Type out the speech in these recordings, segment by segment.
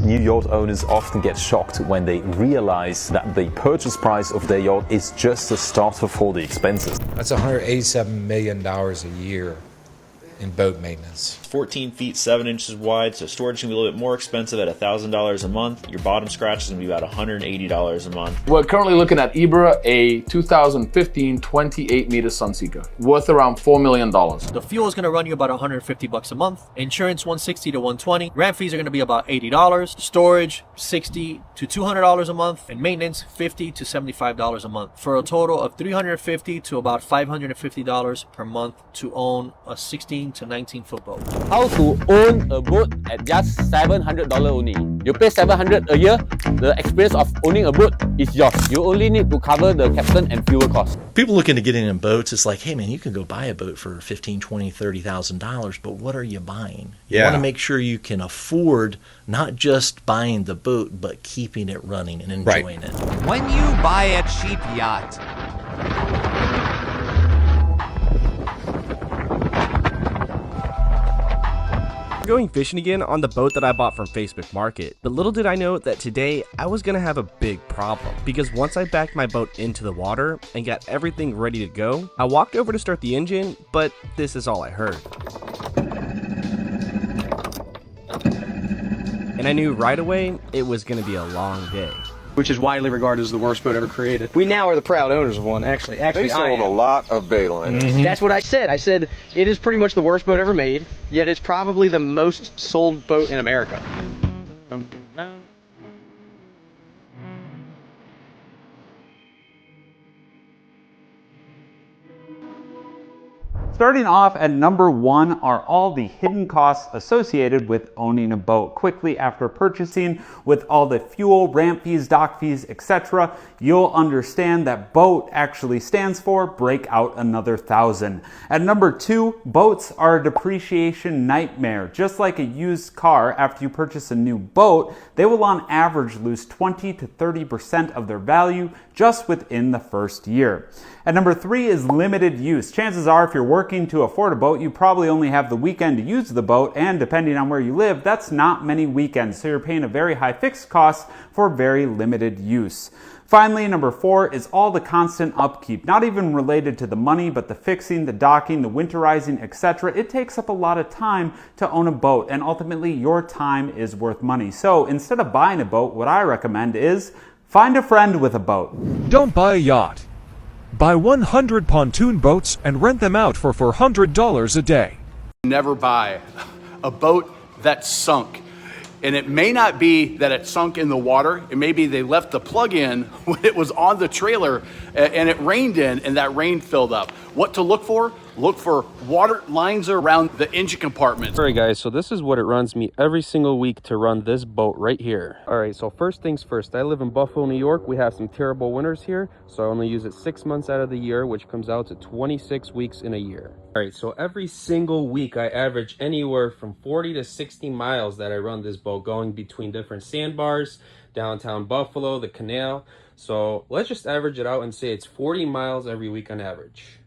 New yacht owners often get shocked when they realize that the purchase price of their yacht is just a starter for the expenses. That's $187 million a year in boat maintenance. 14 feet 7 inches wide, so storage can be a little bit more expensive at $1,000 a month. Your bottom scratch is going to be about $180 a month. We're currently looking at Ibra, a 2015 28-meter Sunseeker, worth around $4 million. The fuel is going to run you about $150 a month. Insurance $160 to $120. Ramp fees are going to be about $80. Storage $60 to $200 a month, and maintenance $50 to $75 a month, for a total of $350 to about $550 per month to own a 16 to 19 foot boat. How to own a boat at just $700 only. You pay $700 a year, the experience of owning a boat is yours. You only need to cover the captain and fuel costs. People looking to get in boats, it's like, hey man, you can go buy a boat for $15,000, $20,000, $30,000, but what are you buying? You want to make sure you can afford not just buying the boat, but keeping it running and enjoying it. When you buy a cheap yacht, going fishing again on the boat that I bought from Facebook Market, but little did I know that today I was gonna have a big problem, because once I backed my boat into the water and got everything ready to go, I walked over to start the engine, but this is all I heard. And I knew right away it was gonna be a long day. Which is widely regarded as the worst boat ever created. We now are the proud owners of one, actually. They sold a lot of baitline. That's what I said. I said it is pretty much the worst boat ever made, yet it's probably the most sold boat in America. Starting off at number 1 are all the hidden costs associated with owning a boat. Quickly after purchasing, with all the fuel, ramp fees, dock fees, etc., you'll understand that boat actually stands for break out another $1,000. At number 2, boats are a depreciation nightmare. Just like a used car, after you purchase a new boat, they will on average lose 20 to 30% of their value just within the first year. At number 3 is limited use. Chances are if you're working to afford a boat, you probably only have the weekend to use the boat, and depending on where you live, that's not many weekends, so you're paying a very high fixed cost for very limited use. Finally, number 4 is all the constant upkeep, not even related to the money, but the fixing, the docking, the winterizing, etc. It takes up a lot of time to own a boat, and ultimately your time is worth money. So instead of buying a boat, what I recommend is find a friend with a boat. Don't buy a yacht. Buy 100 pontoon boats and rent them out for $400 a day. Never buy a boat that's sunk. And it may not be that it sunk in the water. It may be they left the plug in when it was on the trailer and it rained in and that rain filled up. What to look for? Look for water lines around the engine compartment. Alright guys, so this is what it runs me every single week to run this boat right here. Alright, so first things first, I live in Buffalo, New York. We have some terrible winters here, so I only use it 6 months out of the year, which comes out to 26 weeks in a year. Alright, so every single week I average anywhere from 40 to 60 miles that I run this boat, going between different sandbars, downtown Buffalo, the canal. So let's just average it out and say it's 40 miles every week on average.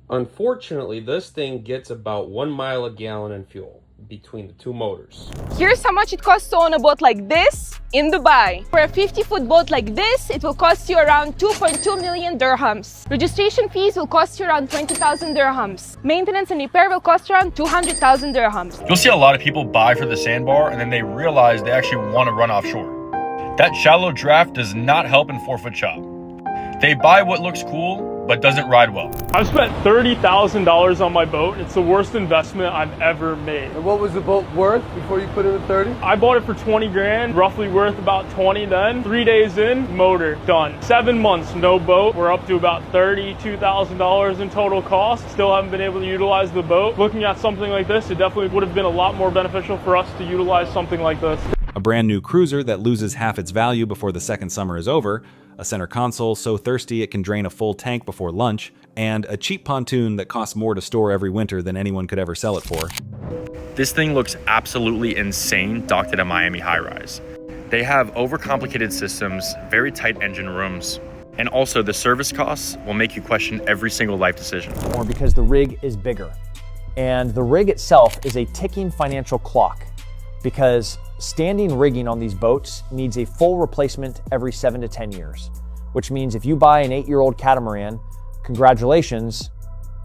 Unfortunately, this thing gets about 1 mile a gallon in fuel between the two motors. Here's how much it costs to own a boat like this in Dubai. For a 50-foot boat like this, it will cost you around 2.2 million dirhams. Registration fees will cost you around 20,000 dirhams. Maintenance and repair will cost around 200,000 dirhams. You'll see a lot of people buy for the sandbar and then they realize they actually want to run offshore. That shallow draft does not help in 4-foot chop. They buy what looks cool, but doesn't ride well. I've spent $30,000 on my boat. It's the worst investment I've ever made. And what was the boat worth before you put it at 30? I bought it for 20 grand, roughly worth about 20 then. 3 days in, motor, done. 7 months, no boat. We're up to about $32,000 in total cost. Still haven't been able to utilize the boat. Looking at something like this, it definitely would have been a lot more beneficial for us to utilize something like this. A brand new cruiser that loses half its value before the second summer is over, a center console so thirsty it can drain a full tank before lunch, and a cheap pontoon that costs more to store every winter than anyone could ever sell it for. This thing looks absolutely insane docked at a Miami high-rise. They have overcomplicated systems, very tight engine rooms, and also the service costs will make you question every single life decision. Or because the rig is bigger. And the rig itself is a ticking financial clock, because standing rigging on these boats needs a full replacement every 7 to 10 years, which means if you buy an 8-year-old catamaran, congratulations,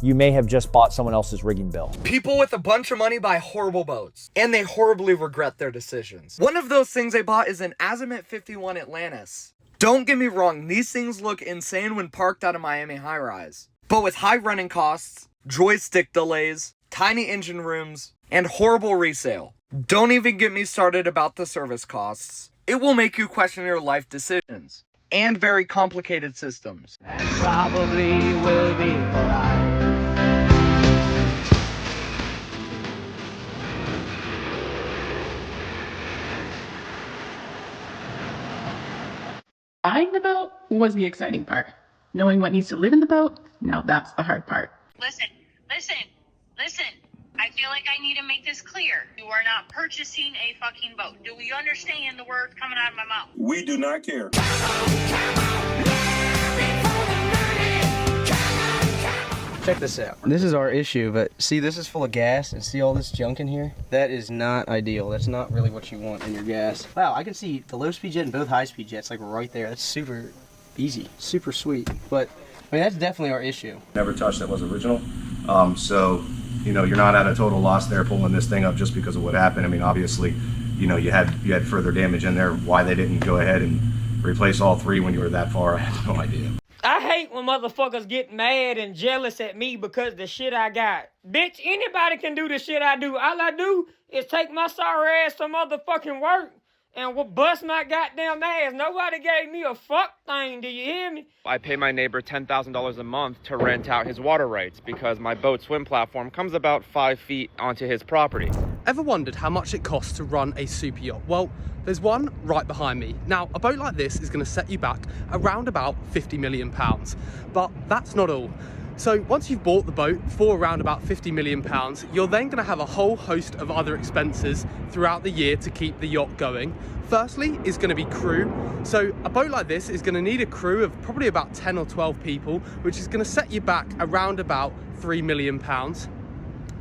you may have just bought someone else's rigging bill. People with a bunch of money buy horrible boats, and they horribly regret their decisions. One of those things I bought is an Azimuth 51 Atlantis. Don't get me wrong, these things look insane when parked at a Miami high-rise. But with high running costs, joystick delays, tiny engine rooms, and horrible resale. Don't even get me started about the service costs. It will make you question your life decisions. And very complicated systems. Probably will be alright. Buying the boat was the exciting part. Knowing what needs to live in the boat, now that's the hard part. Listen. I feel like I need to make this clear. You are not purchasing a fucking boat. Do you understand the words coming out of my mouth? We do not care. Check this out. This is our issue, but see, this is full of gas, and see all this junk in here? That is not ideal. That's not really what you want in your gas. Wow, I can see the low-speed jet and both high-speed jets like right there. That's super easy, super sweet. But, I mean, that's definitely our issue. Never touched that was original. So, you know, you're not at a total loss there pulling this thing up just because of what happened. I mean, obviously, you know, you had further damage in there. Why they didn't go ahead and replace all three when you were that far, I have no idea. I hate when motherfuckers get mad and jealous at me because the shit I got. Bitch, anybody can do the shit I do. All I do is take my sorry ass to motherfucking work and bust my goddamn ass. Nobody gave me a fuck thing, do you hear me? I pay my neighbor $10,000 a month to rent out his water rights because my boat swim platform comes about 5 feet onto his property. Ever wondered how much it costs to run a super yacht? Well, there's one right behind me. Now, a boat like this is going to set you back around about £50 million. But that's not all. So once you've bought the boat for around about £50 million, you're then going to have a whole host of other expenses throughout the year to keep the yacht going. Firstly is going to be crew. So a boat like this is going to need a crew of probably about 10 or 12 people, which is going to set you back around about £3 million.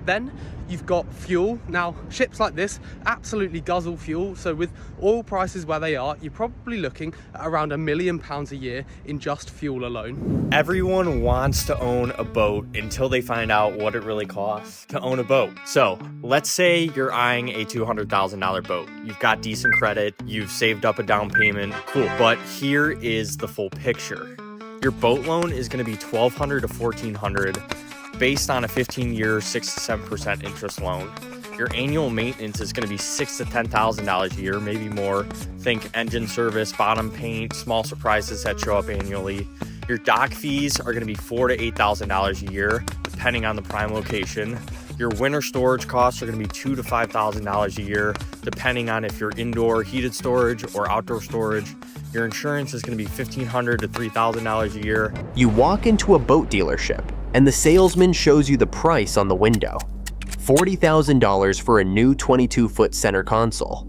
Then you've got fuel. Now, ships like this absolutely guzzle fuel. So with oil prices where they are, you're probably looking at around £1 million a year in just fuel alone. Everyone wants to own a boat until they find out what it really costs to own a boat. So let's say you're eyeing a $200,000 boat. You've got decent credit, you've saved up a down payment, cool. But here is the full picture. Your boat loan is going to be $1,200 to $1,400 based on a 15-year, 6 to 7% interest loan. Your annual maintenance is going to be $6,000 to $10,000 a year, maybe more. Think engine service, bottom paint, small surprises that show up annually. Your dock fees are going to be $4,000 to $8,000 a year, depending on the prime location. Your winter storage costs are going to be $2,000 to $5,000 a year, depending on if you're indoor heated storage or outdoor storage. Your insurance is going to be $1,500 to $3,000 a year. You walk into a boat dealership, and the salesman shows you the price on the window. $40,000 for a new 22-foot center console.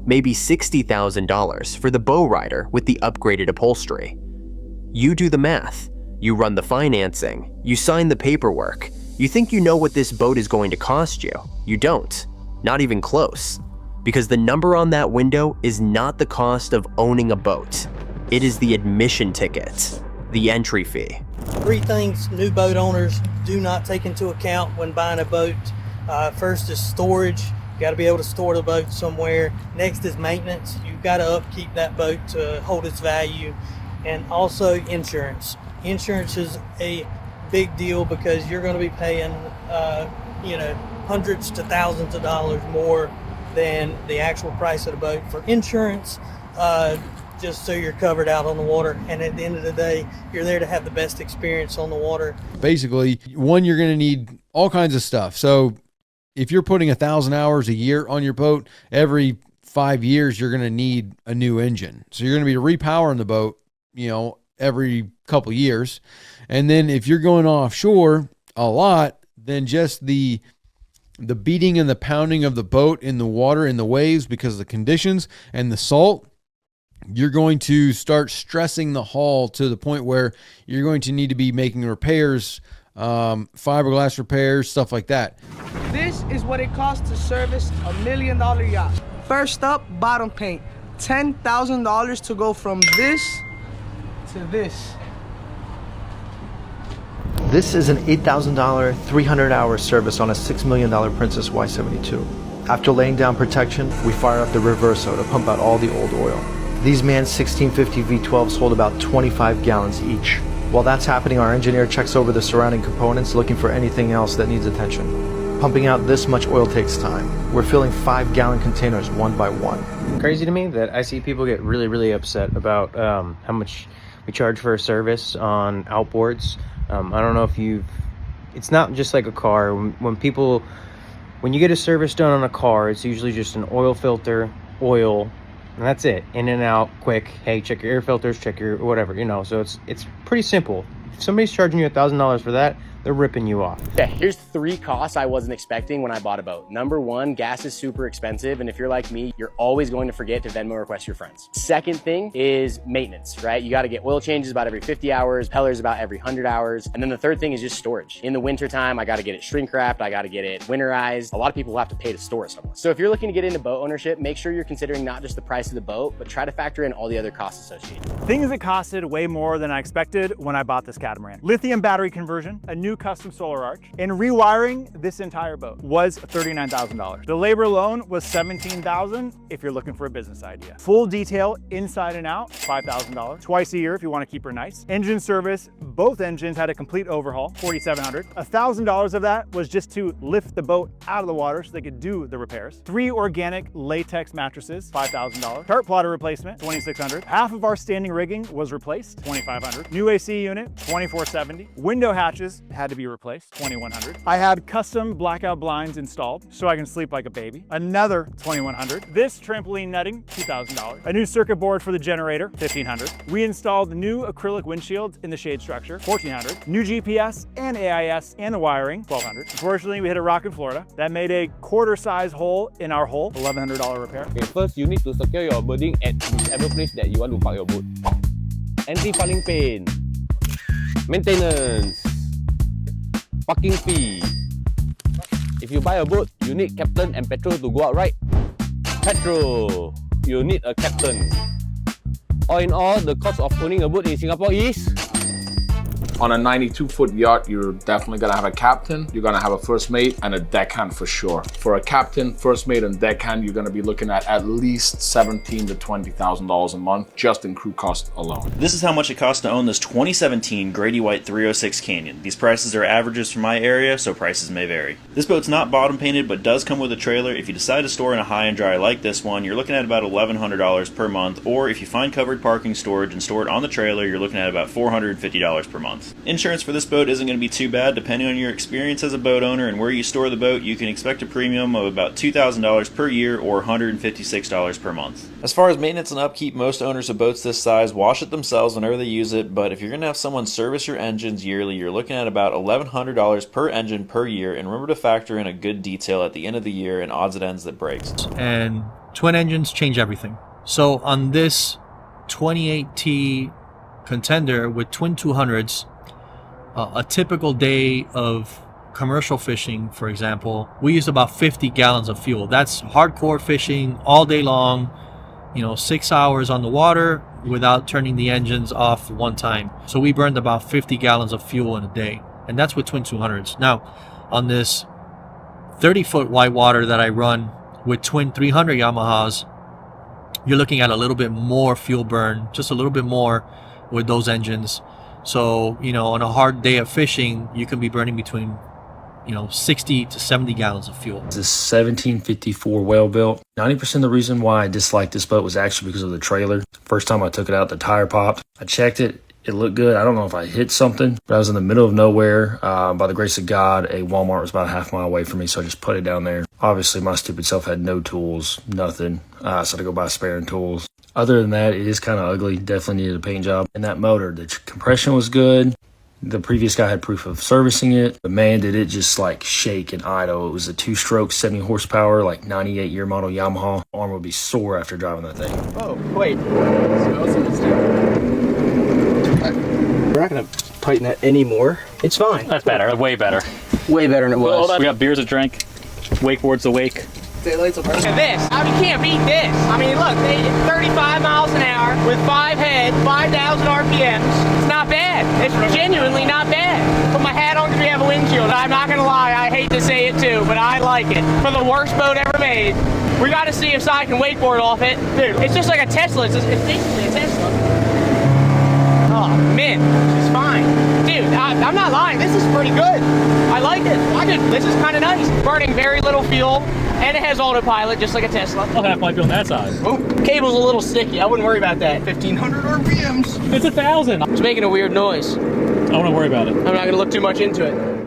Maybe $60,000 for the bow rider with the upgraded upholstery. You do the math. You run the financing. You sign the paperwork. You think you know what this boat is going to cost you. You don't. Not even close. Because the number on that window is not the cost of owning a boat. It is the admission ticket, the entry fee. 3 things new boat owners do not take into account when buying a boat. First is storage. You got to be able to store the boat somewhere. Next is maintenance. You've got to upkeep that boat to hold its value. And also insurance. Insurance is a big deal because you're going to be paying, hundreds to thousands of dollars more than the actual price of the boat for insurance. Just so you're covered out on the water, and at the end of the day, you're there to have the best experience on the water. Basically, one, you're going to need all kinds of stuff. So if you're putting 1,000 hours a year on your boat, every 5 years, you're going to need a new engine. So you're going to be repowering the boat, every couple years. And then if you're going offshore a lot, then just the beating and the pounding of the boat in the water, in the waves, because of the conditions and the salt, you're going to start stressing the hull to the point where you're going to need to be making repairs, fiberglass repairs, stuff like that. This is what it costs to service $1 million yacht. First up, bottom paint. $10,000 to go from this to this. This is an $8,000, 300-hour service on a $6 million Princess Y72. After laying down protection, we fire up the reverso to pump out all the old oil. These Man's 1650 V12s hold about 25 gallons each. While that's happening, our engineer checks over the surrounding components looking for anything else that needs attention. Pumping out this much oil takes time. We're filling 5-gallon containers one by one. Crazy to me that I see people get really upset about how much we charge for a service on outboards. I don't know if it's not just like a car. When you get a service done on a car, it's usually just an oil filter, oil, and that's it. In and out, quick. Hey, check your air filters, check your whatever, you know. So it's pretty simple. If somebody's charging you $1,000 for that, they're ripping you off. Yeah, here's 3 costs I wasn't expecting when I bought a boat. Number 1, gas is super expensive, and if you're like me, you're always going to forget to Venmo request your friends. Second thing is maintenance, right? You gotta get oil changes about every 50 hours, pellers about every 100 hours, and then the third thing is just storage. In the wintertime, I gotta get it shrink wrapped, I gotta get it winterized. A lot of people will have to pay to store it somewhere. So if you're looking to get into boat ownership, make sure you're considering not just the price of the boat, but try to factor in all the other costs associated. Things that costed way more than I expected when I bought this catamaran. Lithium battery conversion, a new custom solar arch, and rewiring this entire boat was $39,000. The labor alone was $17,000 if you're looking for a business idea. Full detail inside and out, $5,000. Twice a year if you want to keep her nice. Engine service, both engines had a complete overhaul, $4,700. $1,000 of that was just to lift the boat out of the water so they could do the repairs. 3 organic latex mattresses, $5,000. Chart plotter replacement, $2,600. Half of our standing rigging was replaced, $2,500. New AC unit, $2,470. Window hatches had to be replaced, $2,100. I had custom blackout blinds installed so I can sleep like a baby. Another $2,100. This trampoline netting, $2,000. A new circuit board for the generator, $1,500. We installed new acrylic windshields in the shade structure, $1,400. New GPS and AIS and the wiring, $1,200. Unfortunately, we hit a rock in Florida. That made a quarter-size hole in our hull, $1,100 repair. Okay, first you need to secure your birding at whichever place that you want to park your boat. Anti-fouling paint. Maintenance. Parking fee. If you buy a boat, you need captain and petrol to go out, right? Petrol. You need a captain. All in all, the cost of owning a boat in Singapore is... On a 92-foot yacht, you're definitely gonna have a captain, you're gonna have a first mate, and a deckhand for sure. For a captain, first mate, and deckhand, you're gonna be looking at least $17,000 to $20,000 a month just in crew cost alone. This is how much it costs to own this 2017 Grady White 306 Canyon. These prices are averages for my area, so prices may vary. This boat's not bottom painted, but does come with a trailer. If you decide to store in a high and dry like this one, you're looking at about $1,100 per month, or if you find covered parking storage and store it on the trailer, you're looking at about $450 per month. Insurance for this boat isn't going to be too bad. Depending on your experience as a boat owner and where you store the boat, you can expect a premium of about $2,000 per year or $156 per month. As far as maintenance and upkeep, most owners of boats this size wash it themselves whenever they use it, but if you're going to have someone service your engines yearly, you're looking at about $1,100 per engine per year, and remember to factor in a good detail at the end of the year and odds and ends that breaks. And twin engines change everything. So on this 28T Contender with twin 200s, a typical day of commercial fishing, for example, we use about 50 gallons of fuel. That's hardcore fishing all day long, 6 hours on the water without turning the engines off one time. So we burned about 50 gallons of fuel in a day, and that's with twin 200s. Now, on this 30-foot whitewater that I run with twin 300 Yamahas, you're looking at a little bit more fuel burn, just a little bit more with those engines. So, on a hard day of fishing, you can be burning between, 60 to 70 gallons of fuel. This is 1754 well built. 90% of the reason why I disliked this boat was actually because of the trailer. First time I took it out, the tire popped. I checked it. It looked good. I don't know if I hit something, but I was in the middle of nowhere. By the grace of God, a Walmart was about a half mile away from me, so I just put it down there. Obviously, my stupid self had no tools, nothing, so I had to go buy spare tools. Other than that, it is kind of ugly. Definitely needed a paint job. And that motor, the compression was good. The previous guy had proof of servicing it, but man, did it just like shake and idle. It was a 2-stroke, 70 horsepower, like 98-year model Yamaha. Arm would be sore after driving that thing. Oh, wait. We're not going to tighten that anymore. It's fine. That's better. Way better. Way better than it was. We got beers to drink. Wakeboard's awake. Daylights apart. Look at this. I mean, you can't beat this. I mean, look, they 35 miles an hour with 5 head, 5,000 RPMs. It's not bad. It's genuinely not bad. Put my hat on because we have a windshield. I'm not gonna lie, I hate to say it too, but I like it. For the worst boat ever made. We gotta see if Si can wakeboard off it. Dude, it's just like a Tesla. It's basically a Tesla. Oh, man, it's fine. Dude, I'm not lying. This is pretty good. I like it. This is kind of nice. Burning very little fuel, and it has autopilot, just like a Tesla. I'll have my on that side. Oh, cable's a little sticky. I wouldn't worry about that. 1,500 RPMs. It's 1,000. It's making a weird noise. I don't want to worry about it. I'm not going to look too much into it.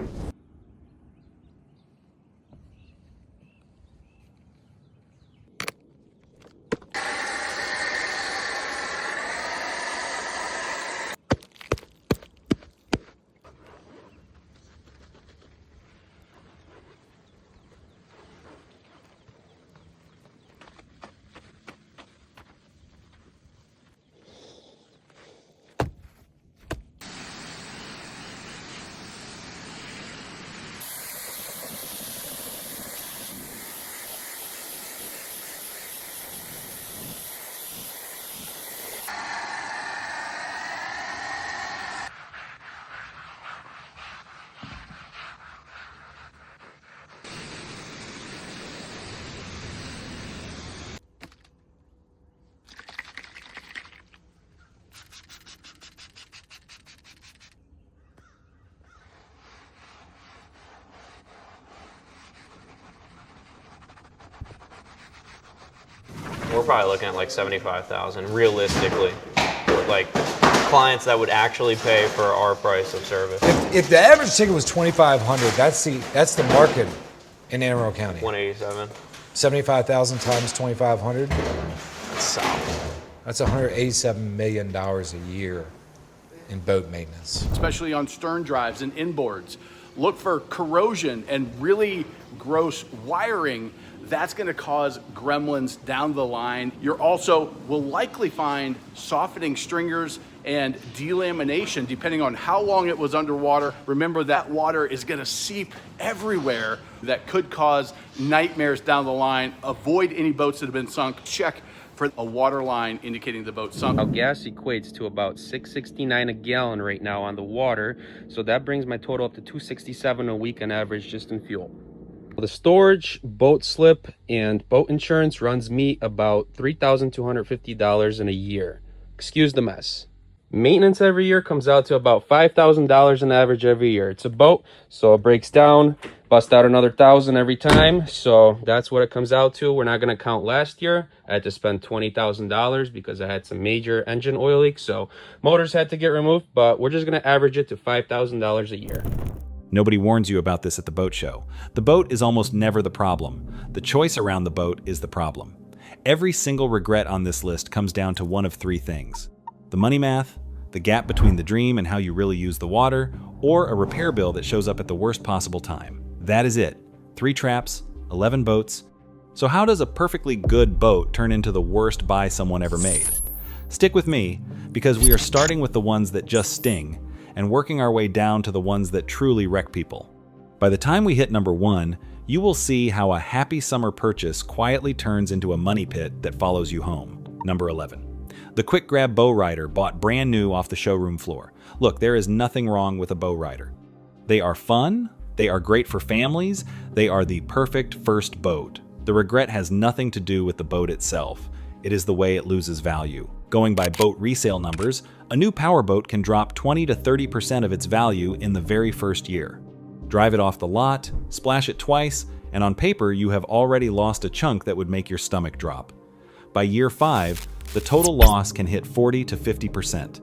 We're probably looking at like 75,000 realistically. Like clients that would actually pay for our price of service. If the average ticket was 2,500, that's the market in Anne Arundel County. 187. 75,000 times 2,500. That's solid. That's $187 million a year in boat maintenance. Especially on stern drives and inboards. Look for corrosion and really gross wiring. That's going to cause gremlins down the line. You also will likely find softening stringers and delamination depending on how long it was underwater. Remember, that water is going to seep everywhere. That could cause nightmares down the line. Avoid any boats that have been sunk. Check for a water line indicating the boat sunk. Now, gas equates to about $6.69 a gallon right now on the water, so that brings my total up to $267 a week on average just in fuel. The storage, boat slip, and boat insurance runs me about $3,250 in a year. Excuse the mess. Maintenance every year comes out to about $5,000 on average every year. It's a boat, so it breaks down, bust out another $1,000 every time. So that's what it comes out to. We're not going to count last year. I had to spend $20,000 because I had some major engine oil leaks. So motors had to get removed, but we're just going to average it to $5,000 a year. Nobody warns you about this at the boat show. The boat is almost never the problem. The choice around the boat is the problem. Every single regret on this list comes down to one of three things: the money math, the gap between the dream and how you really use the water, or a repair bill that shows up at the worst possible time. That is it. 3 traps, 11 boats. So how does a perfectly good boat turn into the worst buy someone ever made? Stick with me, because we are starting with the ones that just sting, and working our way down to the ones that truly wreck people. By the time we hit number 1, you will see how a happy summer purchase quietly turns into a money pit that follows you home. Number 11. The quick grab bow rider bought brand new off the showroom floor. Look, there is nothing wrong with a bow rider. They are fun, they are great for families, they are the perfect first boat. The regret has nothing to do with the boat itself. It is the way it loses value. Going by boat resale numbers, a new powerboat can drop 20 to 30% of its value in the very first year. Drive it off the lot, splash it twice, and on paper you have already lost a chunk that would make your stomach drop. By year 5, the total loss can hit 40 to 50%.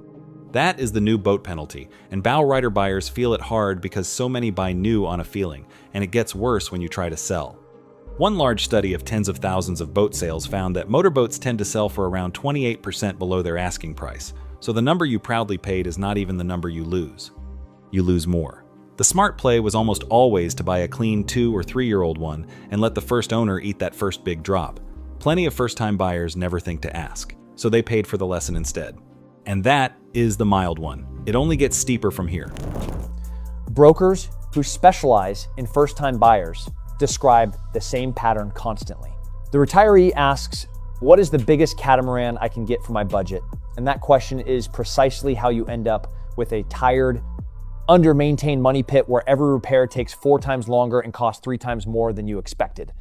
That is the new boat penalty, and bow rider buyers feel it hard because so many buy new on a feeling, and it gets worse when you try to sell. One large study of tens of thousands of boat sales found that motorboats tend to sell for around 28% below their asking price, so the number you proudly paid is not even the number you lose. You lose more. The smart play was almost always to buy a clean 2- or 3-year-old one and let the first owner eat that first big drop. Plenty of first-time buyers never think to ask, so they paid for the lesson instead. And that is the mild one. It only gets steeper from here. Brokers who specialize in first-time buyers describe the same pattern constantly. The retiree asks, what is the biggest catamaran I can get for my budget? And that question is precisely how you end up with a tired, under-maintained money pit where every repair takes 4 times longer and costs 3 times more than you expected.